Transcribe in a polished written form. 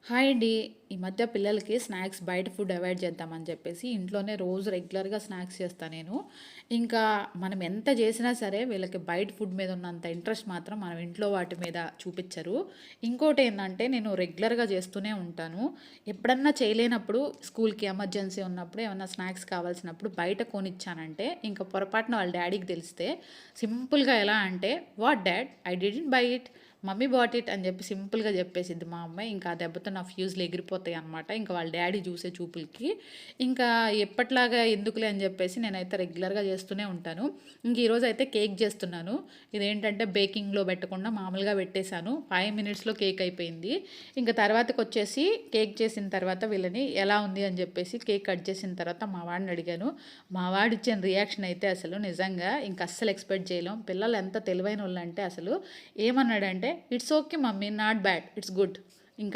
Hi అండి. ఈ మధ్య పిల్లలకి స్నాక్స్ బయట ఫుడ్ అవాయిడ్ చేద్దామని చెప్పేసి ఇంట్లోనే రోజు రెగ్యులర్‌గా స్నాక్స్ చేస్తా నేను. ఇంకా మనం ఎంత చేసినా సరే వీళ్ళకి బయట ఫుడ్ మీద ఉన్నంత ఇంట్రెస్ట్ మాత్రం మనం ఇంట్లో వాటి మీద చూపిచ్చరు. ఇంకోటేందంటే నేను రెగ్యులర్‌గా చేస్తూనే ఉంటాను. ఎప్పుడన్నా చేయలేనప్పుడు స్కూల్‌కి ఎమర్జెన్సీ ఉన్నప్పుడు ఏమన్నా స్నాక్స్ కావాల్సినప్పుడు బయట కొనిచ్చానంటే ఇంక పొరపాటున వాళ్ళ డ్యాడీకి తెలిస్తే సింపుల్‌గా ఎలా అంటే, "what dad? I didn't by it. Mummy bought it" అని చెప్పి సింపుల్‌గా చెప్పేసిద్ది మా అమ్మాయి. ఇంకా ఆ దెబ్బతో నా ఫ్యూజ్‌లు ఎగిరిపోతాయి అనమాట. ఇంకా వాళ్ళ డ్యాడీ చూసే చూపులకి. ఇంకా ఎప్పటిలాగా ఎందుకులే అని చెప్పేసి నేనైతే రెగ్యులర్‌గా చేస్తూనే ఉంటాను. ఇంక ఈరోజైతే కేక్ చేస్తున్నాను. ఇదేంటంటే బేకింగ్‌లో పెట్టకుండా మామూలుగా పెట్టేశాను. 5 మినిట్స్‌లో కేక్ అయిపోయింది. ఇంక తర్వాతకొచ్చేసి కేక్ చేసిన తర్వాత వీళ్ళని ఎలా ఉంది అని చెప్పేసి కేక్ కట్ చేసిన తర్వాత మా వాడిని అడిగాను. మా వాడిచ్చిన రియాక్షన్ అయితే అసలు నిజంగా ఇంక అస్సలు ఎక్స్‌పెక్ట్ చేయలేం. పిల్లలు ఎంత తెలివైనోళ్ళంటే అసలు ఏమన్నాడంటే, "it's okay mummy, not bad. It's good." ఇంకా